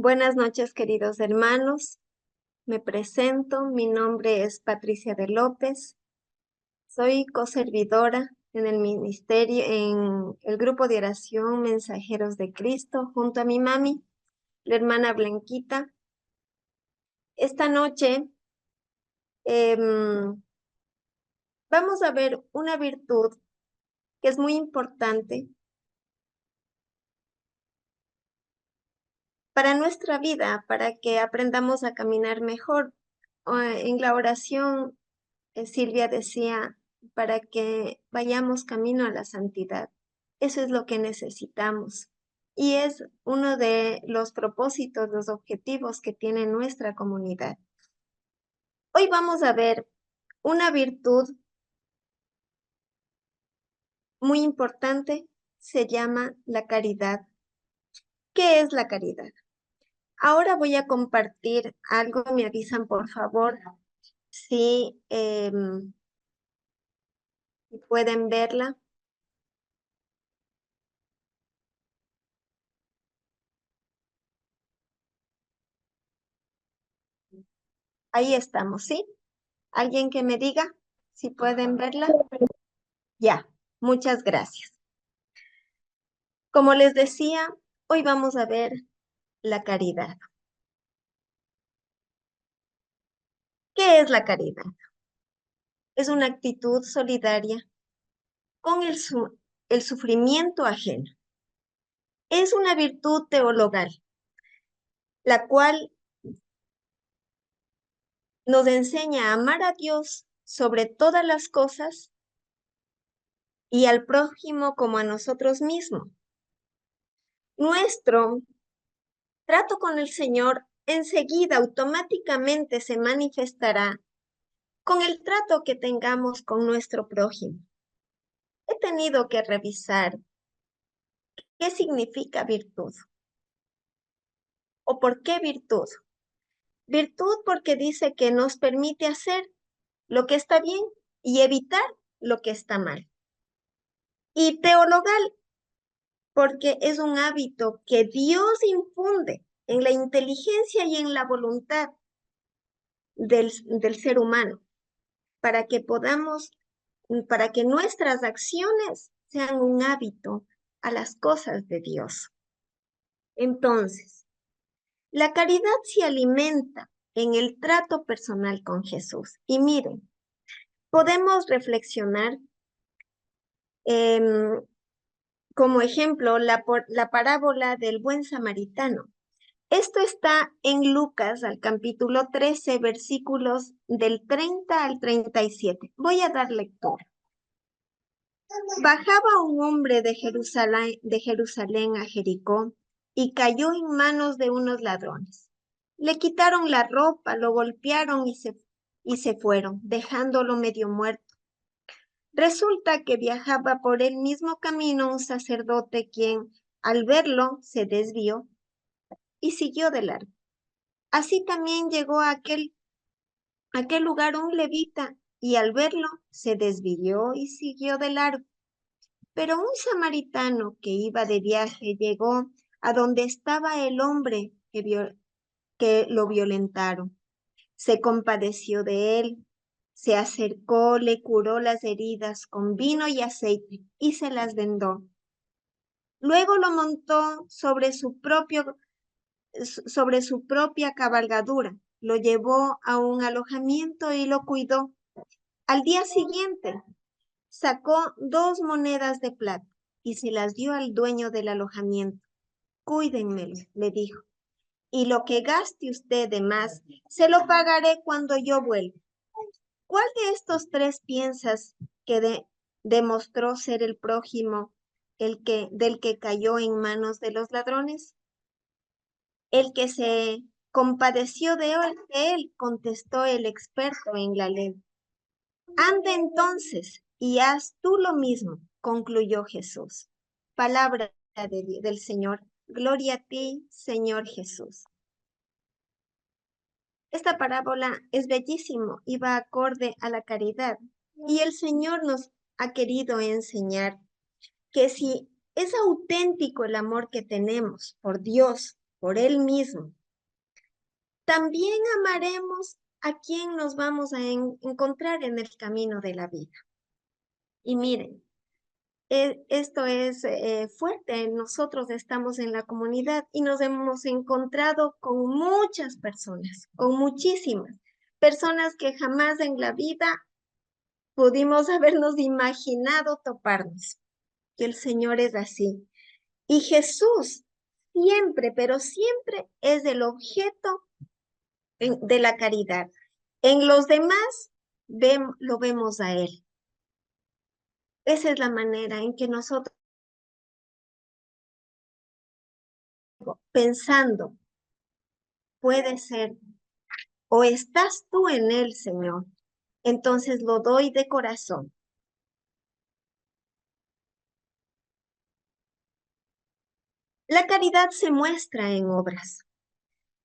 Buenas noches, queridos hermanos. Me presento, mi nombre es Patricia de López. Soy coservidora en el ministerio, en el grupo de oración Mensajeros de Cristo, junto a mi mami, la hermana Blanquita. Esta noche vamos a ver una virtud que es muy importante para nuestra vida, para que aprendamos a caminar mejor. En la oración Silvia decía, para que vayamos camino a la santidad. Eso es lo que necesitamos. Y es uno de los propósitos, los objetivos que tiene nuestra comunidad. Hoy vamos a ver una virtud muy importante, se llama la caridad. ¿Qué es la caridad? Ahora voy a compartir algo, me avisan por favor si pueden verla. Ahí estamos, ¿sí? ¿Alguien que me diga si pueden verla? Ya, muchas gracias. Como les decía, hoy vamos a ver la caridad. ¿Qué es la caridad? Es una actitud solidaria con el sufrimiento ajeno. Es una virtud teologal, la cual nos enseña a amar a Dios sobre todas las cosas y al prójimo como a nosotros mismos. Nuestro trato con el Señor enseguida automáticamente se manifestará con el trato que tengamos con nuestro prójimo. He tenido que revisar qué significa virtud o por qué virtud. Virtud porque dice que nos permite hacer lo que está bien y evitar lo que está mal. Y teologal porque es un hábito que Dios infunde en la inteligencia y en la voluntad del ser humano para que para que nuestras acciones sean un hábito a las cosas de Dios. Entonces, la caridad se alimenta en el trato personal con Jesús. Y miren, podemos reflexionar como ejemplo la parábola del buen samaritano. Esto está en Lucas, al capítulo 13, versículos del 30 al 37. Voy a dar lectura. Bajaba un hombre de Jerusalén a Jericó y cayó en manos de unos ladrones. Le quitaron la ropa, lo golpearon y se fueron, dejándolo medio muerto. Resulta que viajaba por el mismo camino un sacerdote quien, al verlo, se desvió y siguió de largo. Así también llegó a aquel lugar un levita y al verlo se desvió y siguió de largo. Pero un samaritano que iba de viaje llegó a donde estaba el hombre que lo violentaron. Se compadeció de él, se acercó, le curó las heridas con vino y aceite y se las vendó. Luego lo montó sobre su propia cabalgadura, lo llevó a un alojamiento y lo cuidó. Al día siguiente, sacó 2 monedas de plata y se las dio al dueño del alojamiento. Cuídenmelo, le dijo, y lo que gaste usted de más, se lo pagaré cuando yo vuelva. ¿Cuál de estos tres piensas que demostró ser el prójimo, del que cayó en manos de los ladrones? El que se compadeció de él, contestó el experto en la ley. Anda entonces y haz tú lo mismo, concluyó Jesús. Palabra del Señor. Gloria a ti, Señor Jesús. Esta parábola es bellísimo y va acorde a la caridad. Y el Señor nos ha querido enseñar que si es auténtico el amor que tenemos por Dios por Él mismo. También amaremos a quien nos vamos a encontrar en el camino de la vida. Y miren, esto es fuerte. Nosotros estamos en la comunidad y nos hemos encontrado con muchas personas, con muchísimas personas que jamás en la vida pudimos habernos imaginado toparnos. Que el Señor es así. Y Jesús siempre, pero siempre es el objeto de la caridad. En los demás lo vemos a Él. Esa es la manera en que nosotros, pensando, puede ser, o estás tú en Él, Señor, entonces lo doy de corazón. La caridad se muestra en obras,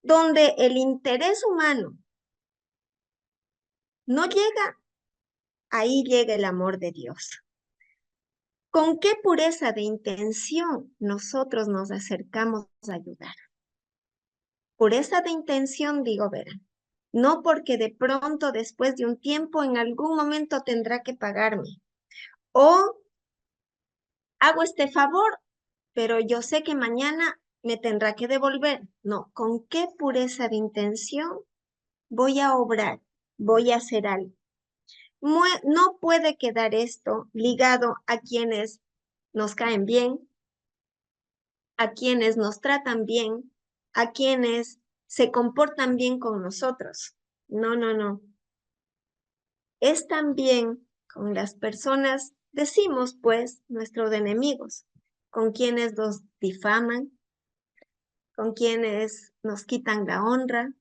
donde el interés humano no llega, ahí llega el amor de Dios. ¿Con qué pureza de intención nosotros nos acercamos a ayudar? Pureza de intención, digo, verán. No porque de pronto, después de un tiempo, en algún momento tendrá que pagarme. O hago este favor, pero yo sé que mañana me tendrá que devolver. No, ¿con qué pureza de intención voy a obrar? Voy a hacer algo. No puede quedar esto ligado a quienes nos caen bien, a quienes nos tratan bien, a quienes se comportan bien con nosotros. No, no, no. Es también con las personas, decimos pues, nuestros enemigos, con quienes nos difaman, con quienes nos quitan la honra.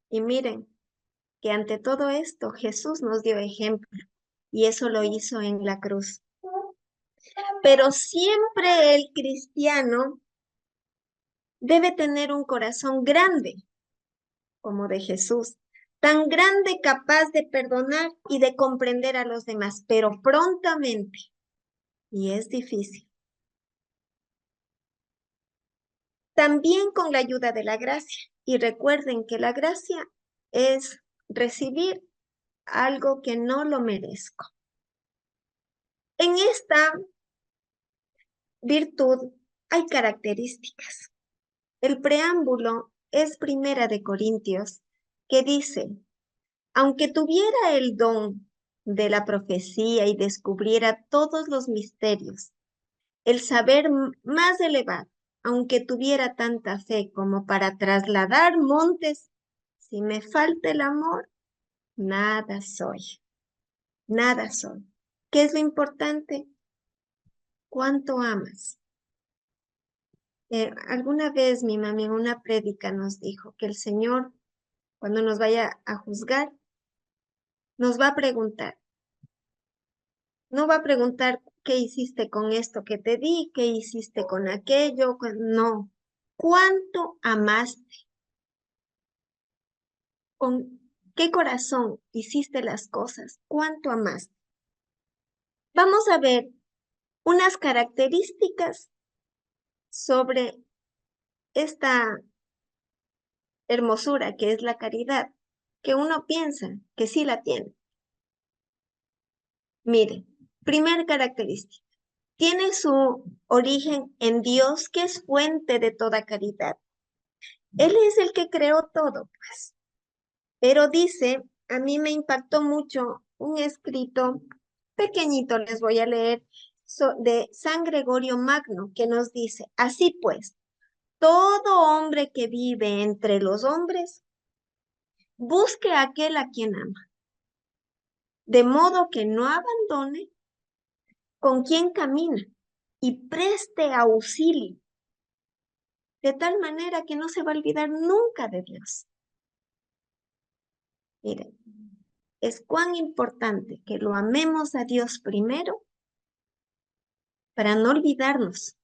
Y miren que ante todo esto Jesús nos dio ejemplo y eso lo hizo en la cruz. Pero siempre el cristiano debe tener un corazón grande, como de Jesús, tan grande capaz de perdonar y de comprender a los demás, pero prontamente, y es difícil. También con la ayuda de la gracia, y recuerden que la gracia es recibir algo que no lo merezco. En esta virtud hay características. El preámbulo es Primera de Corintios, que dice: aunque tuviera el don de la profecía y descubriera todos los misterios, el saber más elevado, aunque tuviera tanta fe como para trasladar montes, si me falta el amor, nada soy, nada soy. ¿Qué es lo importante? ¿Cuánto amas? Alguna vez mi mami en una prédica nos dijo que el Señor, cuando nos vaya a juzgar, nos va a preguntar. No va a preguntar qué hiciste con esto que te di, qué hiciste con aquello, no. ¿Cuánto amaste? ¿Con qué corazón hiciste las cosas? ¿Cuánto amaste? Vamos a ver unas características sobre esta hermosura que es la caridad, que uno piensa que sí la tiene. Mire, primer característica, tiene su origen en Dios, que es fuente de toda caridad. Él es el que creó todo, pues. Pero dice, a mí me impactó mucho un escrito pequeñito, les voy a leer, de San Gregorio Magno, que nos dice, así pues, todo hombre que vive entre los hombres, busque a aquel a quien ama, de modo que no abandone con quien camina y preste auxilio, de tal manera que no se va a olvidar nunca de Dios. Miren, es cuán importante que lo amemos a Dios primero para no olvidarnos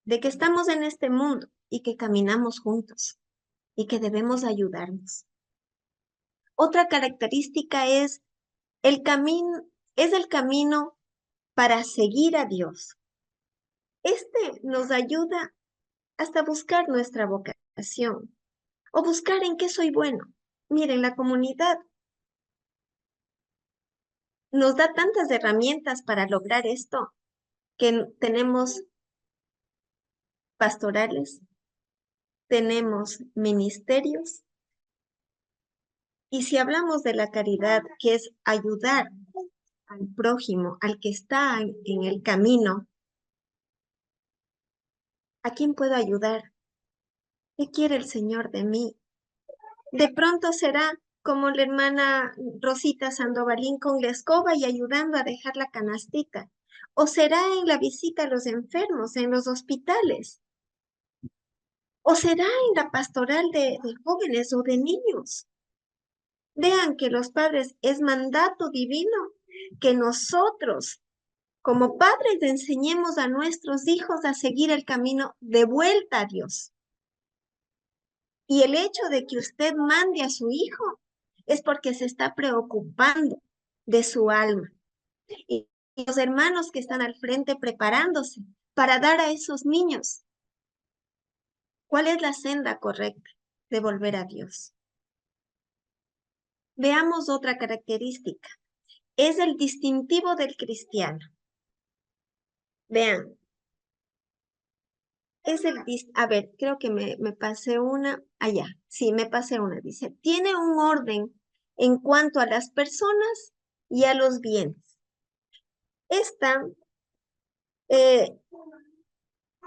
de que estamos en este mundo y que caminamos juntos y que debemos ayudarnos. Otra característica es el camino para seguir a Dios. Este nos ayuda hasta buscar nuestra vocación o buscar en qué soy bueno. Miren, la comunidad nos da tantas herramientas para lograr esto, que tenemos pastorales, tenemos ministerios, y si hablamos de la caridad, que es ayudar al prójimo, al que está en el camino, ¿a quién puedo ayudar? ¿Qué quiere el Señor de mí? De pronto será como la hermana Rosita Sandovalín con la escoba y ayudando a dejar la canastita. O será en la visita a los enfermos, en los hospitales. O será en la pastoral de jóvenes o de niños. Vean que los padres es mandato divino que nosotros, como padres, enseñemos a nuestros hijos a seguir el camino de vuelta a Dios. Y el hecho de que usted mande a su hijo es porque se está preocupando de su alma. Y los hermanos que están al frente preparándose para dar a esos niños, ¿cuál es la senda correcta de volver a Dios? Veamos otra característica. Es el distintivo del cristiano. Vean, a ver, creo que me pasé una, allá, sí, me pasé una, dice, tiene un orden en cuanto a las personas y a los bienes. Esta,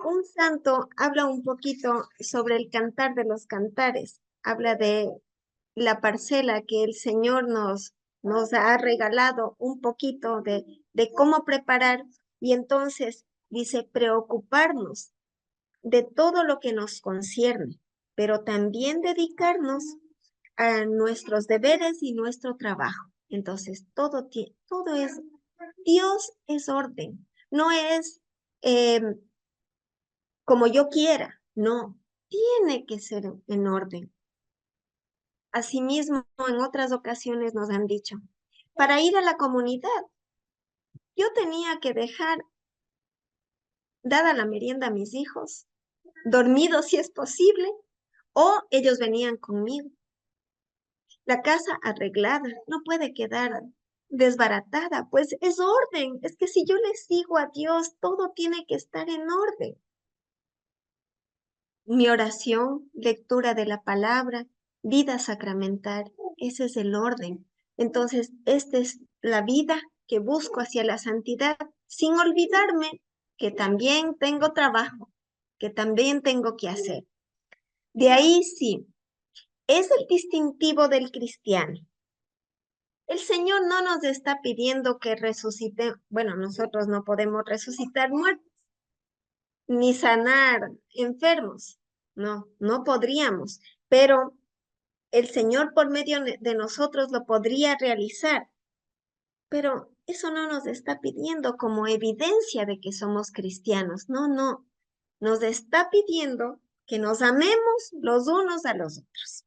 un santo habla un poquito sobre el cantar de los cantares, habla de la parcela que el Señor nos ha regalado un poquito de cómo preparar, y entonces dice preocuparnos de todo lo que nos concierne, pero también dedicarnos a nuestros deberes y nuestro trabajo. Entonces, todo es, Dios es orden, no es como yo quiera, no, tiene que ser en orden. Asimismo, en otras ocasiones nos han dicho, para ir a la comunidad, yo tenía que dejar dada la merienda a mis hijos, dormidos si es posible, o ellos venían conmigo. La casa arreglada no puede quedar desbaratada, pues es orden. Es que si yo le sigo a Dios, todo tiene que estar en orden. Mi oración, lectura de la palabra, vida sacramental, ese es el orden. Entonces, esta es la vida que busco hacia la santidad, sin olvidarme que también tengo trabajo, que también tengo que hacer. De ahí sí, es el distintivo del cristiano. El Señor no nos está pidiendo que resucite, bueno, nosotros no podemos resucitar muertos, ni sanar enfermos, no podríamos, pero el Señor por medio de nosotros lo podría realizar, pero eso no nos está pidiendo como evidencia de que somos cristianos, no, nos está pidiendo que nos amemos los unos a los otros.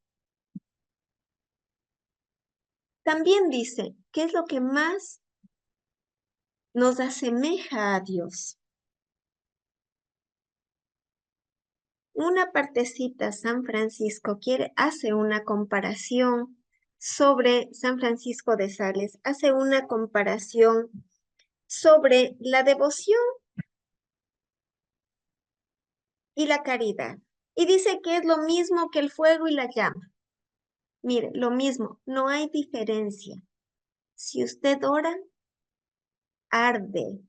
También dice, ¿qué es lo que más nos asemeja a Dios? Una partecita, San Francisco hace una comparación sobre San Francisco de Sales, hace una comparación sobre la devoción y la caridad. Y dice que es lo mismo que el fuego y la llama. Mire, lo mismo, no hay diferencia. Si usted ora, arde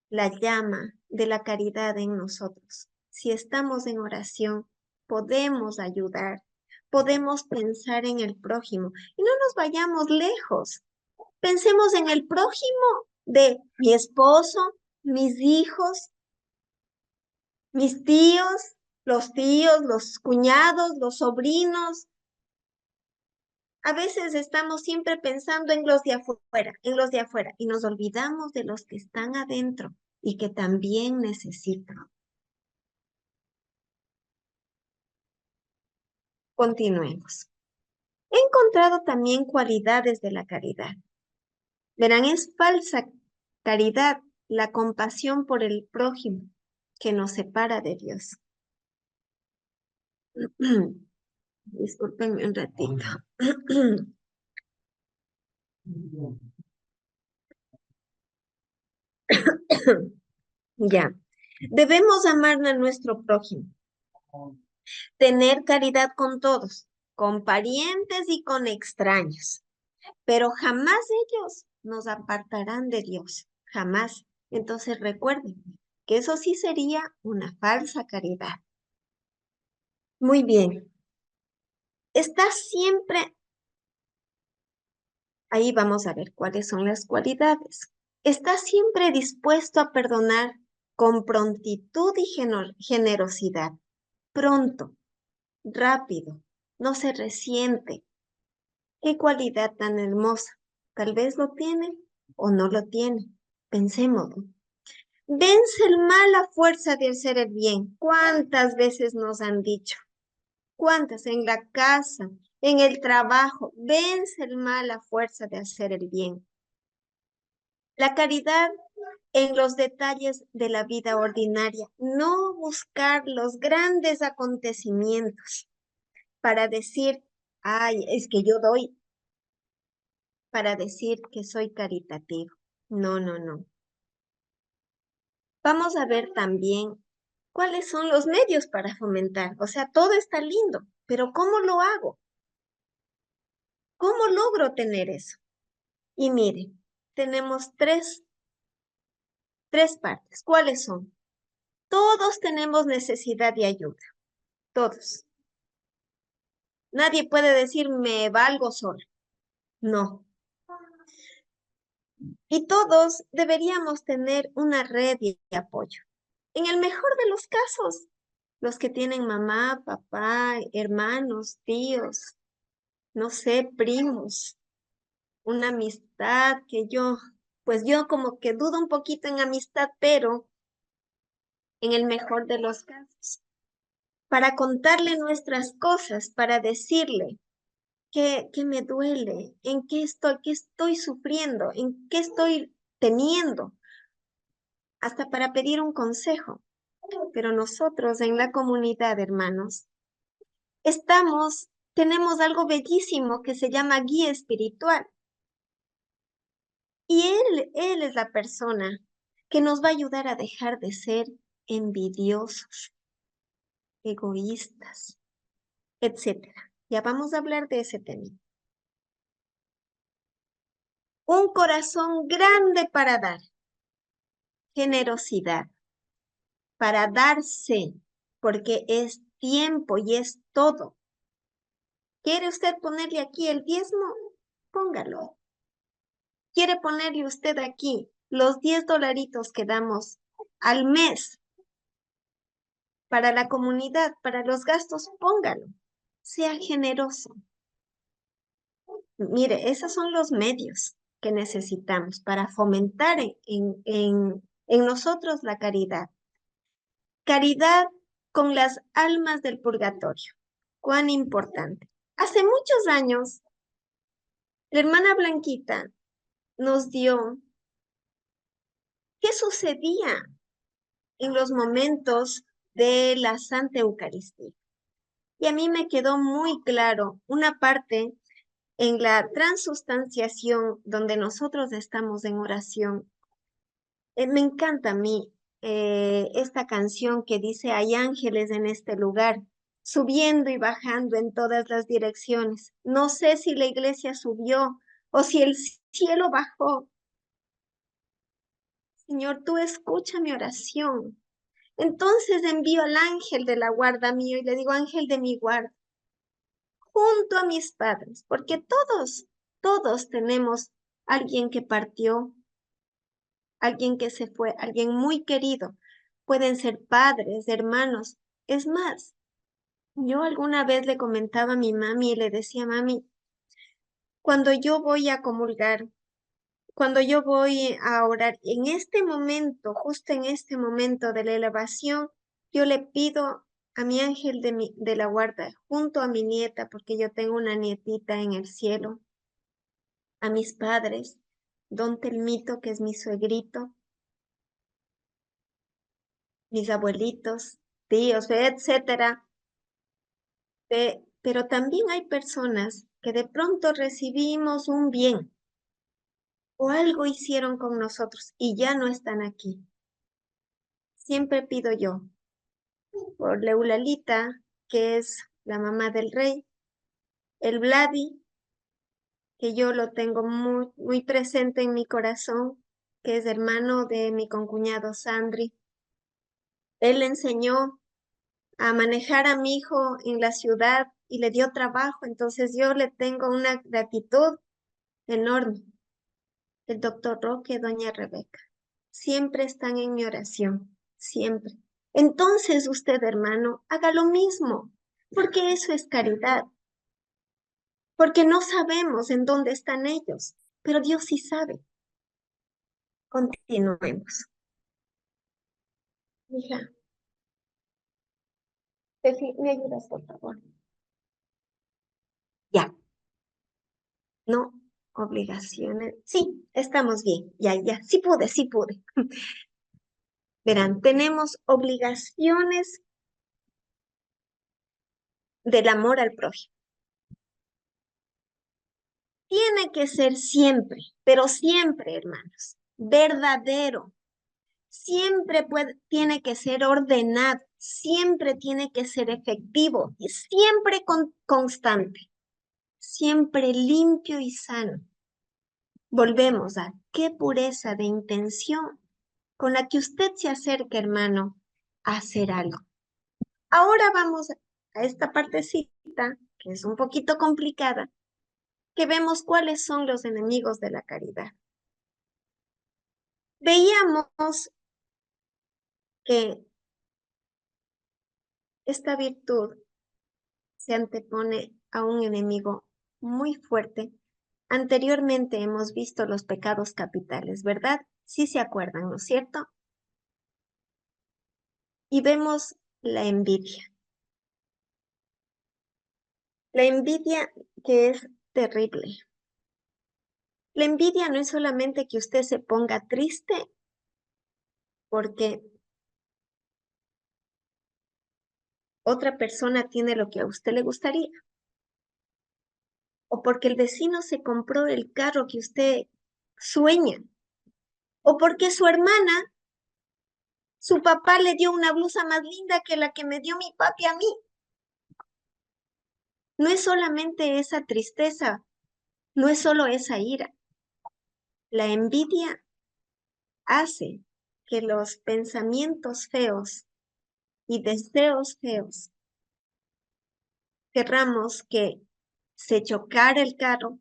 la llama de la caridad en nosotros. Si estamos en oración, podemos ayudar, podemos pensar en el prójimo y no nos vayamos lejos. Pensemos en el prójimo de mi esposo, mis hijos, mis tíos, los cuñados, los sobrinos. A veces estamos siempre pensando en los de afuera, y nos olvidamos de los que están adentro y que también necesitan. Continuemos. He encontrado también cualidades de la caridad. Verán, es falsa caridad la compasión por el prójimo, que nos separa de Dios. Discúlpenme un ratito. Ya. Debemos amar a nuestro prójimo, tener caridad con todos, con parientes y con extraños, pero jamás ellos nos apartarán de Dios, jamás. Entonces recuerden que eso sí sería una falsa caridad. Muy bien. Está siempre, ahí vamos a ver cuáles son las cualidades. Está siempre dispuesto a perdonar con prontitud y generosidad. Pronto, rápido, no se resiente. Qué cualidad tan hermosa. Tal vez lo tiene o no lo tiene. Pensémoslo. Vence el mal a fuerza de hacer el bien. ¿Cuántas veces nos han dicho? ¿Cuántas en la casa, en el trabajo? Vence el mal a fuerza de hacer el bien. La caridad en los detalles de la vida ordinaria. No buscar los grandes acontecimientos para decir, ay, es que yo doy, para decir que soy caritativo. No, no, no. Vamos a ver también cuáles son los medios para fomentar. O sea, todo está lindo, pero ¿cómo lo hago? ¿Cómo logro tener eso? Y miren, tenemos tres partes. ¿Cuáles son? Todos tenemos necesidad de ayuda, todos. Nadie puede decir me valgo solo. No. Y todos deberíamos tener una red de apoyo. En el mejor de los casos, los que tienen mamá, papá, hermanos, tíos, no sé, primos, una amistad que pues yo como que dudo un poquito en amistad, pero en el mejor de los casos, para contarle nuestras cosas, para decirle qué me duele, en qué estoy sufriendo, en qué estoy teniendo, hasta para pedir un consejo. Pero nosotros en la comunidad, hermanos, tenemos algo bellísimo que se llama guía espiritual. Y él es la persona que nos va a ayudar a dejar de ser envidiosos, egoístas, etcétera. Ya vamos a hablar de ese tema. Un corazón grande para dar, generosidad, para darse, porque es tiempo y es todo. ¿Quiere usted ponerle aquí el diezmo? Póngalo. ¿Quiere ponerle usted aquí los 10 dolaritos que damos al mes para la comunidad, para los gastos? Póngalo. Sea generoso. Mire, esos son los medios que necesitamos para fomentar en nosotros la caridad. Caridad con las almas del purgatorio. Cuán importante. Hace muchos años, la hermana Blanquita nos dio qué sucedía en los momentos de la Santa Eucaristía. Y a mí me quedó muy claro una parte en la transustanciación donde nosotros estamos en oración. Me encanta a mí esta canción que dice, hay ángeles en este lugar, subiendo y bajando en todas las direcciones. No sé si la iglesia subió o si el cielo bajó. Señor, tú escucha mi oración. Entonces envío al ángel de la guarda mío y le digo, ángel de mi guarda, junto a mis padres, porque todos tenemos alguien que partió, alguien que se fue, alguien muy querido. Pueden ser padres, hermanos. Es más, yo alguna vez le comentaba a mi mami y le decía, mami, cuando yo voy a comulgar, cuando yo voy a orar, en este momento, justo en este momento de la elevación, yo le pido a mi ángel de la guarda, junto a mi nieta, porque yo tengo una nietita en el cielo, a mis padres, don Telmito, que es mi suegrito, mis abuelitos, tíos, etcétera. Pero también hay personas que de pronto recibimos un bien o algo hicieron con nosotros y ya no están aquí. Siempre pido yo por Leulalita, que es la mamá del rey, el Vladi, que yo lo tengo muy, muy presente en mi corazón, que es hermano de mi concuñado Sandri. Él le enseñó a manejar a mi hijo en la ciudad y le dio trabajo, entonces yo le tengo una gratitud enorme. El doctor Roque, doña Rebeca, siempre están en mi oración, siempre. Entonces usted, hermano, haga lo mismo, porque eso es caridad, porque no sabemos en dónde están ellos, pero Dios sí sabe. Continuemos. Hija, Tefi, ¿me ayudas, por favor? Ya, no obligaciones. Sí, estamos bien. Ya, ya, sí pude, sí pude. Verán, tenemos obligaciones del amor al prójimo. Tiene que ser siempre, pero siempre, hermanos, verdadero. Siempre tiene que ser ordenado, siempre tiene que ser efectivo y siempre constante, siempre limpio y sano. Volvemos a qué pureza de intención con la que usted se acerca, hermano, a hacer algo. Ahora vamos a esta partecita, que es un poquito complicada, que vemos cuáles son los enemigos de la caridad. Veíamos que esta virtud se antepone a un enemigo muy fuerte. Anteriormente hemos visto los pecados capitales, ¿verdad? Sí se acuerdan, ¿no es cierto? Y vemos la envidia. La envidia que es terrible. La envidia no es solamente que usted se ponga triste porque otra persona tiene lo que a usted le gustaría, o porque el vecino se compró el carro que usted sueña, o porque su papá le dio una blusa más linda que la que me dio mi papi a mí. No es solamente esa tristeza, no es solo esa ira. La envidia hace que los pensamientos feos y deseos feos querramos que se chocara el carro,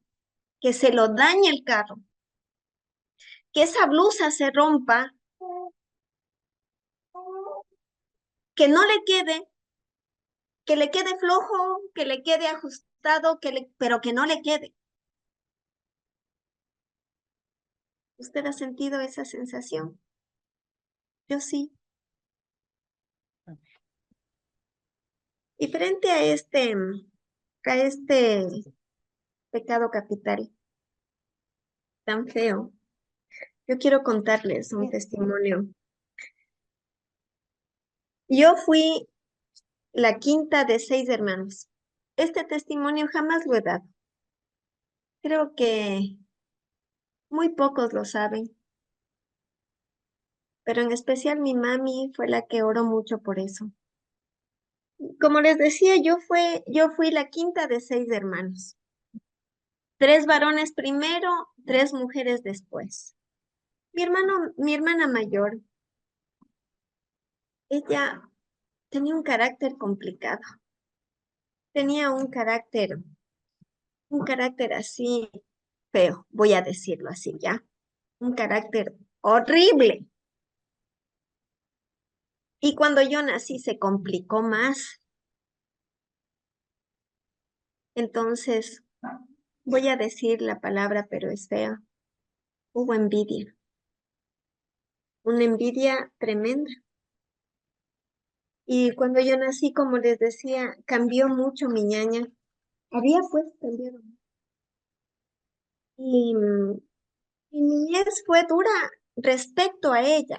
que se lo dañe el carro, que esa blusa se rompa, que no le quede, que le quede flojo, que le quede ajustado, pero que no le quede. ¿Usted ha sentido esa sensación? Yo sí. Y frente a este pecado capital tan feo, yo quiero contarles un testimonio. Yo fui la quinta de 6 hermanos. Este testimonio jamás lo he dado. Creo que muy pocos lo saben, pero en especial mi mami fue la que oró mucho por eso. Como les decía, yo fui la quinta de 6 hermanos. 3 varones primero, 3 mujeres después. Mi hermana mayor, ella tenía un carácter complicado. Tenía un carácter así feo, voy a decirlo así, ¿ya? Un carácter horrible. Y cuando yo nací se complicó más. Entonces, voy a decir la palabra, pero es fea. Hubo envidia, una envidia tremenda. Y cuando yo nací, como les decía, cambió mucho mi ñaña. Había pues cambiado. Y mi niñez fue dura respecto a ella.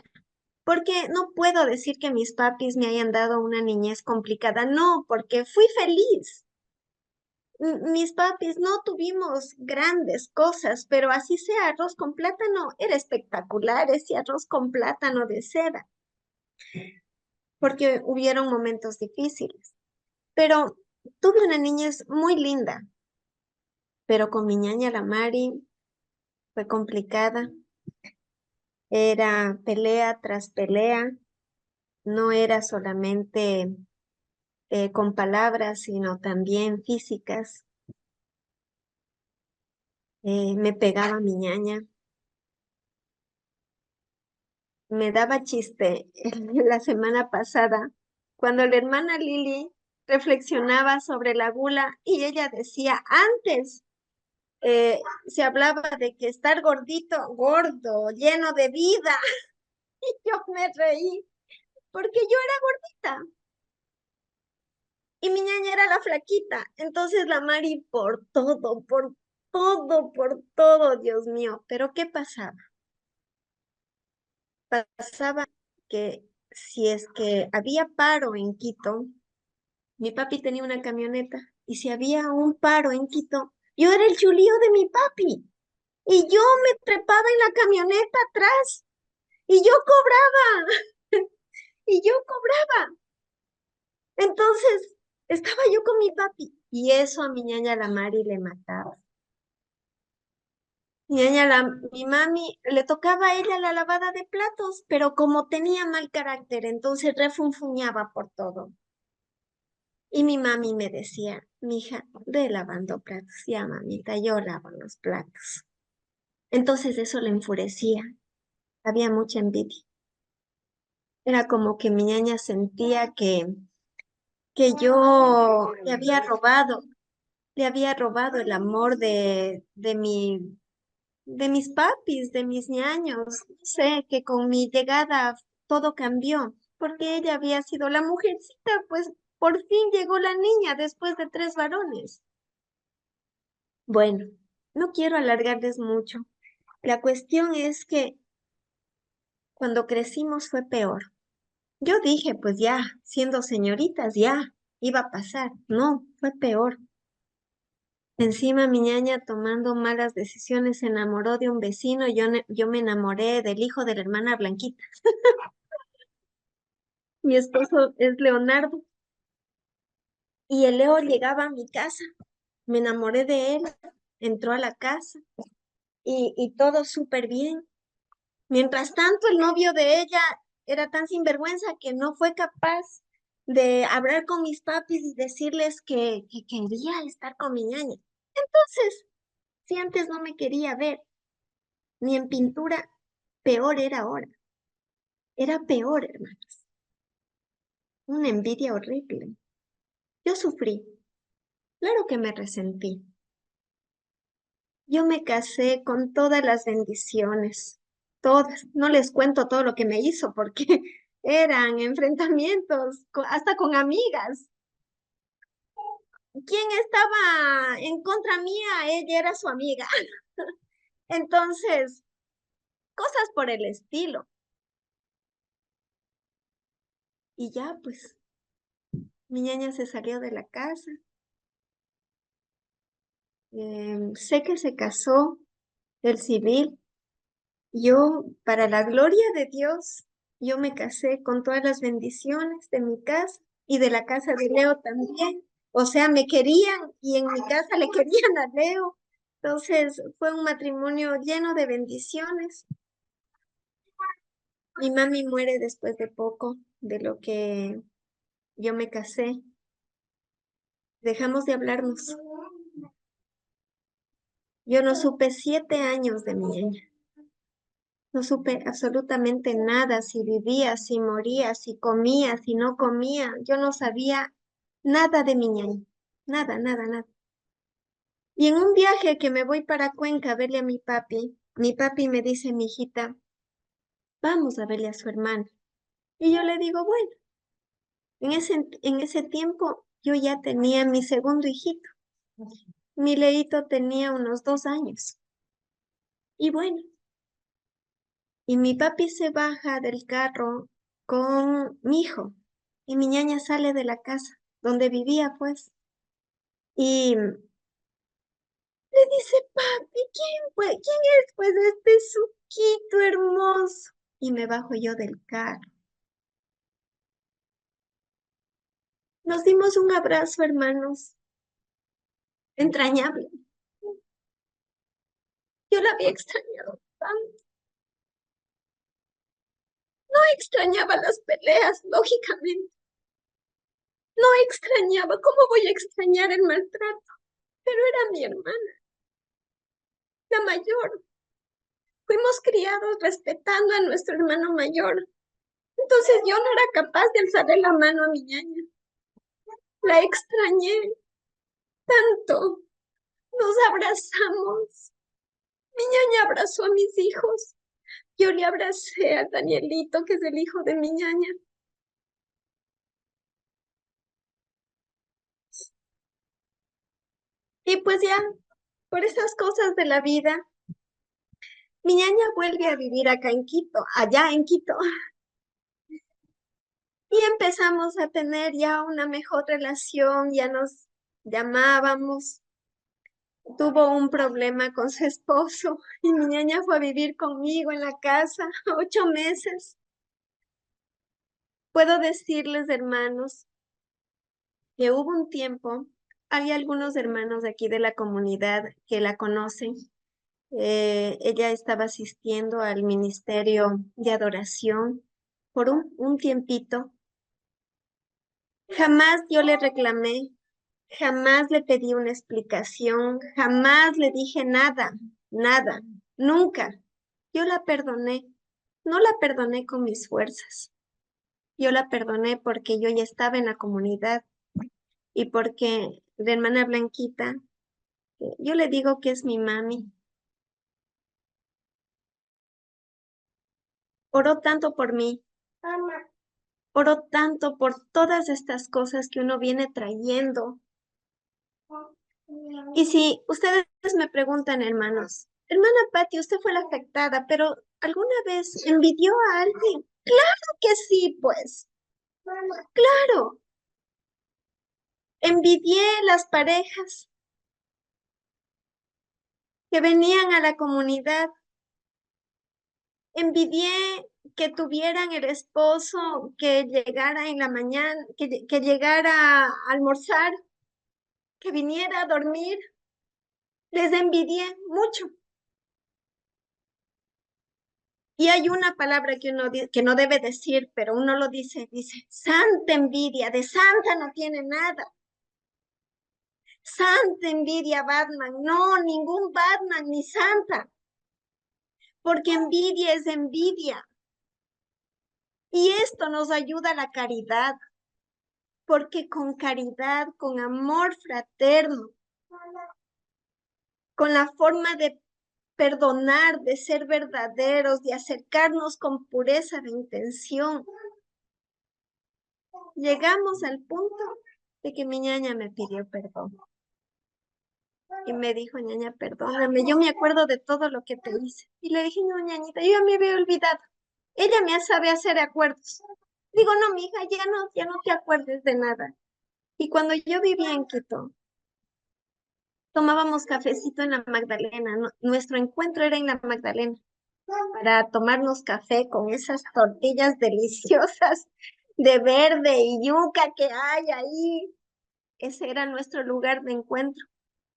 Porque no puedo decir que mis papis me hayan dado una niñez complicada, no, porque fui feliz. Mis papis no tuvimos grandes cosas, pero así sea arroz con plátano, era espectacular ese arroz con plátano de seda, porque hubieron momentos difíciles. Pero tuve una niñez muy linda, pero con mi ñaña la Mari fue complicada. Era pelea tras pelea, no era solamente con palabras, sino también físicas. Me pegaba mi ñaña, me daba chiste la semana pasada cuando la hermana Lili reflexionaba sobre la gula y ella decía, antes se hablaba de que estar gordito, gordo, lleno de vida. Y yo me reí porque yo era gordita y mi ñaña era la flaquita. Entonces la Mari por todo, Dios mío. Pero ¿qué pasaba? Pasaba que si es que había paro en Quito, mi papi tenía una camioneta y si había un paro en Quito, yo era el chulío de mi papi y yo me trepaba en la camioneta atrás y yo cobraba y yo cobraba. Entonces estaba yo con mi papi y eso a mi ñaña la Mari le mataba. Mi mami le tocaba a ella la lavada de platos, pero como tenía mal carácter, entonces refunfuñaba por todo. Y mi mami me decía, mija, ve lavando platos. Ya, mamita, yo lavo los platos. Entonces eso le enfurecía. Había mucha envidia. Era como que mi ñaña sentía que yo le había robado el amor de mis papis, de mis ñaños. Sé que con mi llegada todo cambió, porque ella había sido la mujercita, pues por fin llegó la niña después de 3 varones. Bueno, no quiero alargarles mucho. La cuestión es que cuando crecimos fue peor. Yo dije, pues ya, siendo señoritas, ya, iba a pasar. No, fue peor. Encima mi ñaña tomando malas decisiones se enamoró de un vecino, yo me enamoré del hijo de la hermana Blanquita. Mi esposo es Leonardo y el Leo llegaba a mi casa. Me enamoré de él, entró a la casa y todo súper bien. Mientras tanto, el novio de ella era tan sinvergüenza que no fue capaz de hablar con mis papis y decirles que quería estar con mi ñaña. Entonces, si antes no me quería ver ni en pintura, peor era ahora. Era peor, hermanos. Una envidia horrible. Yo sufrí. Claro que me resentí. Yo me casé con todas las bendiciones. Todas. No les cuento todo lo que me hizo porque eran enfrentamientos hasta con amigas. ¿Quién estaba en contra mía? Ella era su amiga. Entonces, cosas por el estilo. Y ya, pues, mi ñaña se salió de la casa. Sé que se casó el civil. Yo, para la gloria de Dios, yo me casé con todas las bendiciones de mi casa y de la casa de Leo también. O sea, me querían y en mi casa le querían a Leo. Entonces, fue un matrimonio lleno de bendiciones. Mi mami muere después de poco de lo que yo me casé. Dejamos de hablarnos. Yo no supe 7 años de mi niña. No supe absolutamente nada, si vivía, si moría, si comía, si no comía. Yo no sabía nada de mi ñaña. Nada, nada, nada. Y en un viaje que me voy para Cuenca a verle a mi papi me dice, mi hijita, vamos a verle a su hermana. Y yo le digo, bueno, en ese tiempo yo ya tenía mi segundo hijito. Mi Leito tenía unos 2 años. Y bueno, Y mi papi se baja del carro con mi hijo. Y mi ñaña sale de la casa donde vivía, pues. Y le dice, papi, ¿quién fue? ¿Quién es? Pues este suquito hermoso. Y me bajo yo del carro. Nos dimos un abrazo, hermanos, entrañable. Yo la había extrañado tanto. No extrañaba las peleas, lógicamente. No extrañaba. ¿Cómo voy a extrañar el maltrato? Pero era mi hermana, la mayor. Fuimos criados respetando a nuestro hermano mayor. Entonces yo no era capaz de alzarle la mano a mi ñaña. La extrañé tanto. Nos abrazamos. Mi ñaña abrazó a mis hijos. Yo le abracé a Danielito, que es el hijo de mi ñaña. Y pues ya, por esas cosas de la vida, mi ñaña vuelve a vivir acá en Quito, allá en Quito. Y empezamos a tener ya una mejor relación, ya nos llamábamos. Tuvo un problema con su esposo y mi ñaña fue a vivir conmigo en la casa 8 meses. Puedo decirles, hermanos, que hubo un tiempo, hay algunos hermanos de aquí de la comunidad que la conocen. Ella estaba asistiendo al ministerio de adoración por un tiempito. Jamás yo le reclamé, jamás le pedí una explicación, jamás le dije nada, nada, nunca. Yo la perdoné, no la perdoné con mis fuerzas. Yo la perdoné porque yo ya estaba en la comunidad y porque la hermana Blanquita, yo le digo que es mi mami, oró tanto por mí, oró tanto por todas estas cosas que uno viene trayendo. Y si ustedes me preguntan, hermanos, hermana Patti, usted fue la afectada, pero ¿alguna vez envidió a alguien? Claro que sí, pues, claro. Envidié las parejas que venían a la comunidad. Envidié que tuvieran el esposo que llegara en la mañana, que llegara a almorzar, que viniera a dormir. Les envidié mucho. Y hay una palabra que que no debe decir, pero uno lo dice, santa envidia, de santa no tiene nada. Santa envidia Batman, no, ningún Batman ni santa, porque envidia es envidia. Y esto nos ayuda a la caridad, porque con caridad, con amor fraterno, con la forma de perdonar, de ser verdaderos, de acercarnos con pureza de intención, llegamos al punto de que mi ñaña me pidió perdón. Y me dijo, ñaña, perdóname, yo me acuerdo de todo lo que te hice. Y le dije, no, ñañita, yo ya me había olvidado. Ella me sabe hacer acuerdos. Digo, no, mija, ya no te acuerdes de nada. Y cuando yo vivía en Quito, tomábamos cafecito en la Magdalena. Nuestro encuentro era en la Magdalena para tomarnos café con esas tortillas deliciosas de verde y yuca que hay ahí. Ese era nuestro lugar de encuentro.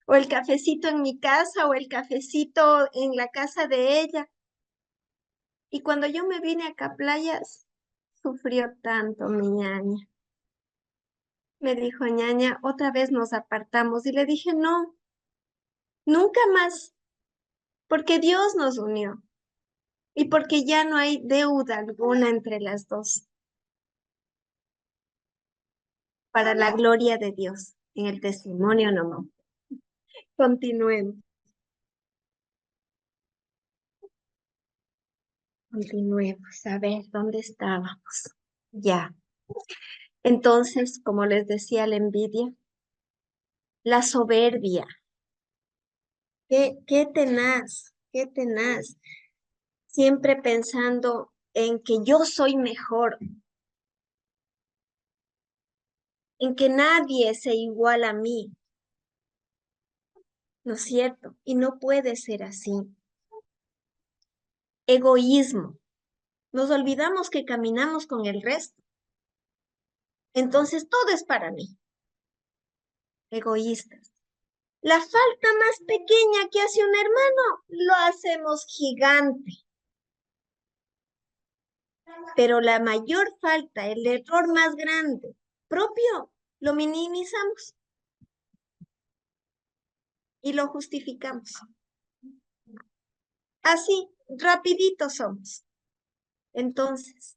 O el cafecito en mi casa o el cafecito en la casa de ella. Y cuando yo me vine acá a Playas, sufrió tanto mi ñaña. Me dijo, ñaña, otra vez nos apartamos. Y le dije, no, nunca más, porque Dios nos unió y porque ya no hay deuda alguna entre las dos, para la gloria de Dios. En el testimonio no. Continuemos, continuemos. A ver, ¿dónde estábamos? Ya. Entonces, como les decía, la envidia, la soberbia, qué tenaz, qué tenaz. siempre pensando en que yo soy mejor, en que nadie se iguala a mí, ¿no es cierto? Y no puede ser así. Egoísmo. Nos olvidamos que caminamos con el resto. Entonces todo es para mí. Egoístas. La falta más pequeña que hace un hermano, lo hacemos gigante. Pero la mayor falta, el error más grande, propio, lo minimizamos y lo justificamos. Así, rapidito somos. Entonces,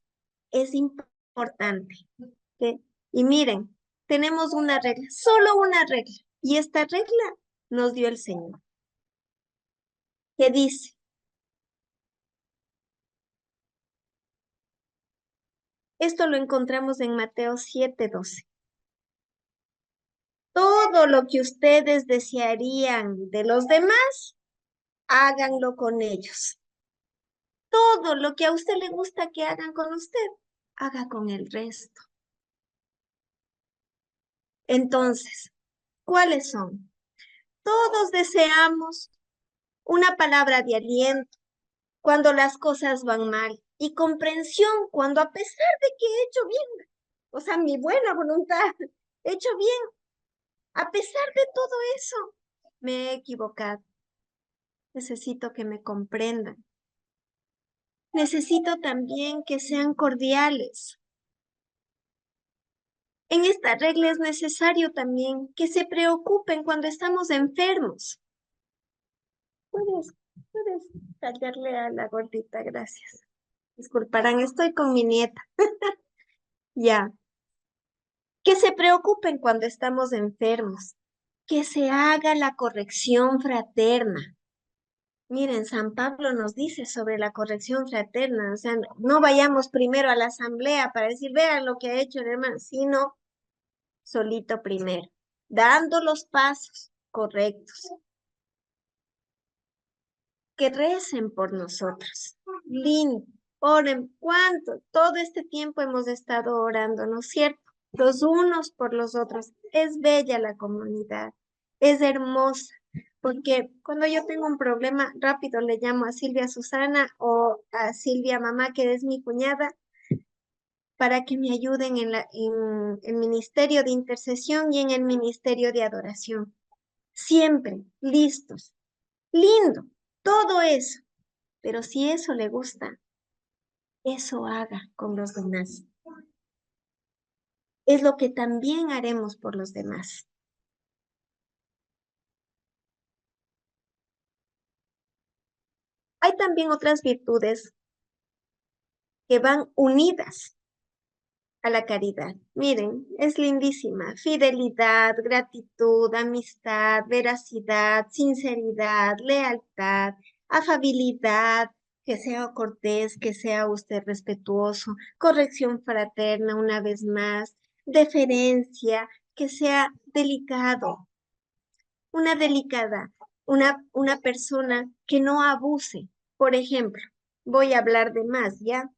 es importante que, y miren, tenemos una regla, solo una regla, y esta regla nos dio el Señor, que dice, esto lo encontramos en Mateo 7:12. Todo lo que ustedes desearían de los demás, háganlo con ellos. Todo lo que a usted le gusta que hagan con usted, haga con el resto. Entonces, ¿cuáles son? Todos deseamos una palabra de aliento cuando las cosas van mal y comprensión cuando a pesar de que he hecho bien, o sea, mi buena voluntad, he hecho bien, a pesar de todo eso, me he equivocado. Necesito que me comprendan. Necesito también que sean cordiales. En esta regla es necesario también que se preocupen cuando estamos enfermos. Puedes callarle a la gordita, gracias. Disculparán, estoy con mi nieta. Ya. Que se preocupen cuando estamos enfermos. Que se haga la corrección fraterna. Miren, San Pablo nos dice sobre la corrección fraterna, o sea, no vayamos primero a la asamblea para decir, vean lo que ha hecho el hermano, sino solito primero, dando los pasos correctos. Que recen por nosotros. Lindo, oren, ¿cuánto? Todo este tiempo hemos estado orando, ¿no es cierto? Los unos por los otros. Es bella la comunidad, es hermosa, porque cuando yo tengo un problema, rápido le llamo a Silvia Susana o a Silvia Mamá, que es mi cuñada, para que me ayuden en el ministerio de intercesión y en el ministerio de adoración. Siempre listos. Lindo, todo eso. Pero si eso le gusta, eso haga con los demás. Es lo que también haremos por los demás. Hay también otras virtudes que van unidas a la caridad. Miren, es lindísima. Fidelidad, gratitud, amistad, veracidad, sinceridad, lealtad, afabilidad, que sea cortés, que sea usted respetuoso, corrección fraterna una vez más, deferencia, que sea delicado, una delicada, una persona que no abuse. Por ejemplo, voy a hablar de más, ¿ya?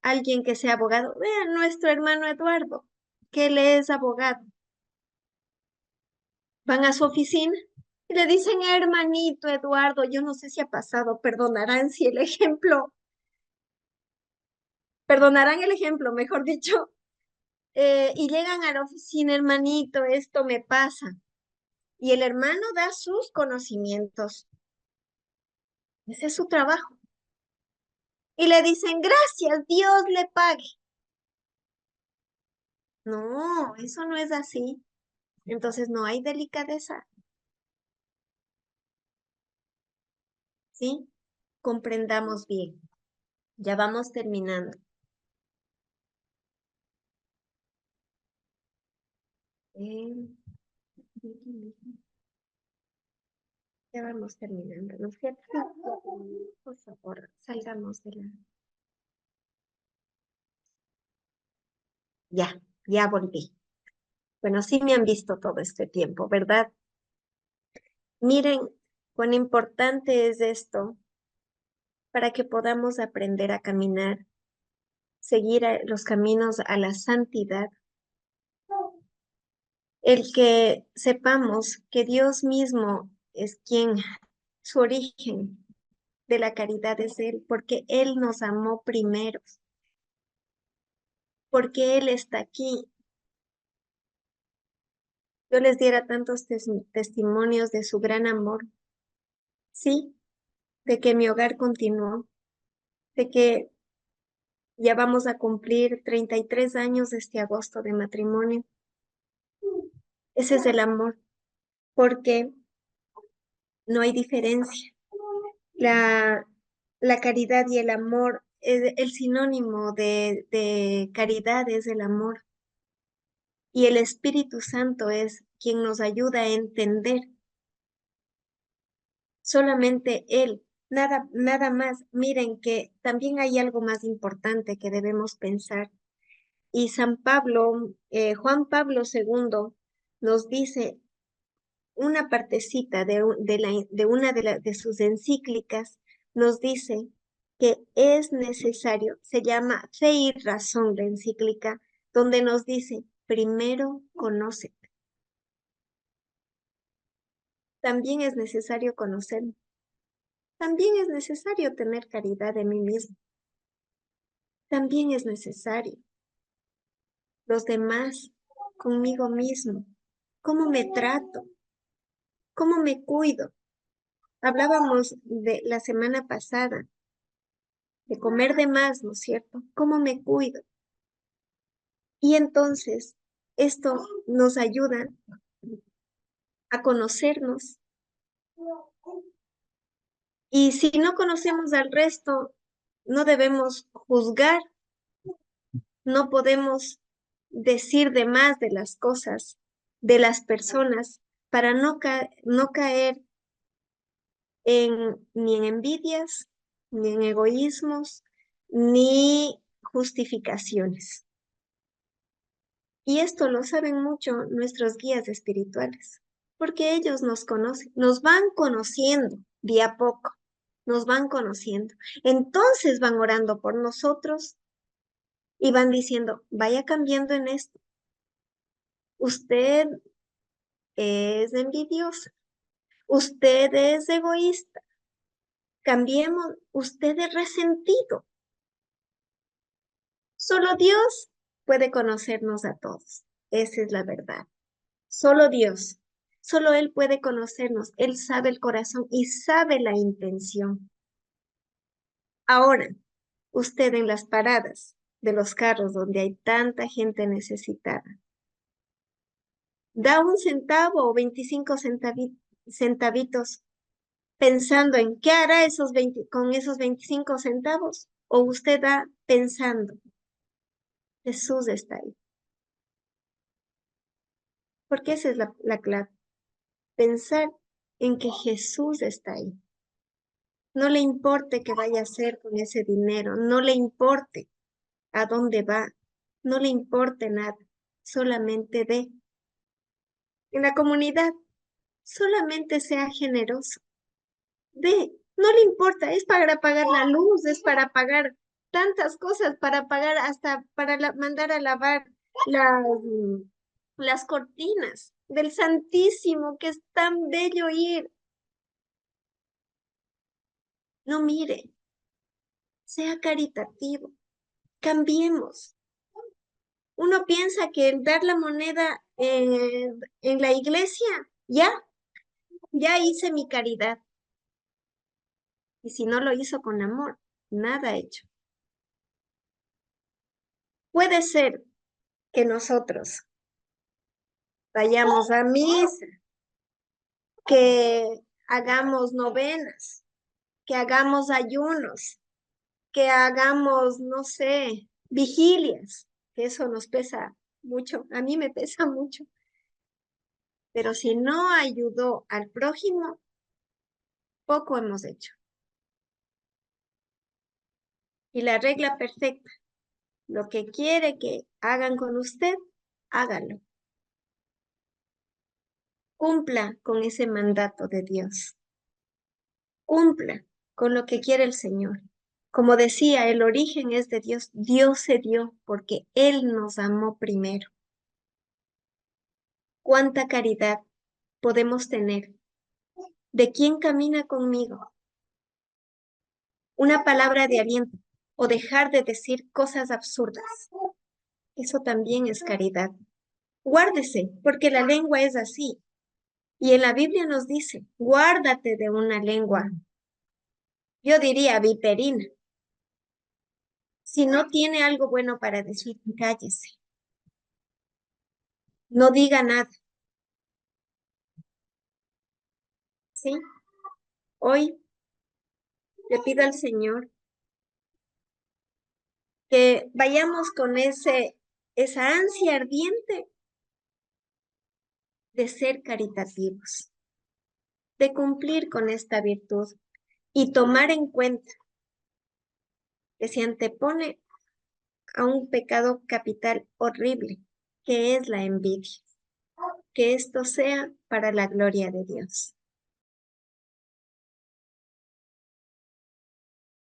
Alguien que sea abogado. Vean, nuestro hermano Eduardo, que él es abogado. Van a su oficina y le dicen, hermanito Eduardo, yo no sé si ha pasado, perdonarán el ejemplo, mejor dicho, y llegan a la oficina, hermanito, esto me pasa. Y el hermano da sus conocimientos. Ese es su trabajo. Y le dicen, gracias, Dios le pague. No, eso no es así. Entonces no hay delicadeza, ¿sí? Comprendamos bien. Ya vamos terminando. Eh, ya vamos terminando, ¿no es cierto? Por favor, salgamos de la... Ya volví. Bueno, sí me han visto todo este tiempo, ¿verdad? Miren, cuán importante es esto para que podamos aprender a caminar, seguir los caminos a la santidad. El que sepamos que Dios mismo es quien, su origen de la caridad es Él, porque Él nos amó primero, porque Él está aquí. Yo les diera tantos testimonios de su gran amor, sí, de que mi hogar continuó, de que ya vamos a cumplir 33 años este agosto de matrimonio. Ese es el amor, porque no hay diferencia. La, la caridad y el amor, el sinónimo de caridad es el amor. Y el Espíritu Santo es quien nos ayuda a entender. Solamente Él, nada más. Miren que también hay algo más importante que debemos pensar. Y San Pablo, Juan Pablo II, nos dice una partecita de una de sus encíclicas, nos dice que es necesario, se llama Fe y Razón la encíclica, donde nos dice, primero conoce. También es necesario conocerme. También es necesario tener caridad de mí mismo. También es necesario los demás, conmigo mismo, cómo me trato, cómo me cuido. Hablábamos de la semana pasada de comer de más, ¿no es cierto? ¿Cómo me cuido? Y entonces esto nos ayuda a conocernos. Y si no conocemos al resto, no debemos juzgar, no podemos decir de más de las cosas, de las personas, para no caer ni en envidias, ni en egoísmos, ni justificaciones. Y esto lo saben mucho nuestros guías espirituales, porque ellos nos conocen, nos van conociendo día a poco, nos van conociendo. Entonces van orando por nosotros y van diciendo, vaya cambiando en esto. Usted es envidiosa, usted es egoísta, cambiemos, usted es resentido. Solo Dios puede conocernos a todos. Esa es la verdad. Solo Dios. Solo Él puede conocernos. Él sabe el corazón y sabe la intención. Ahora, usted en las paradas de los carros donde hay tanta gente necesitada, da un centavo o 25 centavitos pensando en qué hará con esos 25 centavos, o usted da pensando, Jesús está ahí. Porque esa es la clave. Pensar en que Jesús está ahí. No le importe qué vaya a hacer con ese dinero, no le importe a dónde va, no le importe nada, solamente dé. En la comunidad, solamente sea generoso, dé, no le importa, es para pagar la luz, es para pagar tantas cosas, para pagar hasta para mandar a lavar las, las cortinas del Santísimo, que es tan bello ir. No mire, sea caritativo, cambiemos. Uno piensa que el dar la moneda en la iglesia, ya hice mi caridad. Y si no lo hizo con amor, nada hecho. Puede ser que nosotros vayamos a misa, que hagamos novenas, que hagamos ayunos, que hagamos, no sé, vigilias, que eso nos pesa mucho, a mí me pesa mucho. Pero si no ayudó al prójimo, poco hemos hecho. Y la regla perfecta, lo que quiere que hagan con usted, hágalo. Cumpla con ese mandato de Dios. cumpla con lo que quiere el Señor. Como decía, el origen es de Dios. Dios se dio porque Él nos amó primero. ¿Cuánta caridad podemos tener? ¿De quién camina conmigo? Una palabra de aliento o dejar de decir cosas absurdas. Eso también es caridad. Guárdese, porque la lengua es así. Y en la Biblia nos dice, guárdate de una lengua, yo diría viperina. Si no tiene algo bueno para decir, cállese. No diga nada. ¿Sí? Hoy le pido al Señor que vayamos con esa ansia ardiente de ser caritativos, de cumplir con esta virtud y tomar en cuenta que se antepone a un pecado capital horrible, que es la envidia. Que esto sea para la gloria de Dios.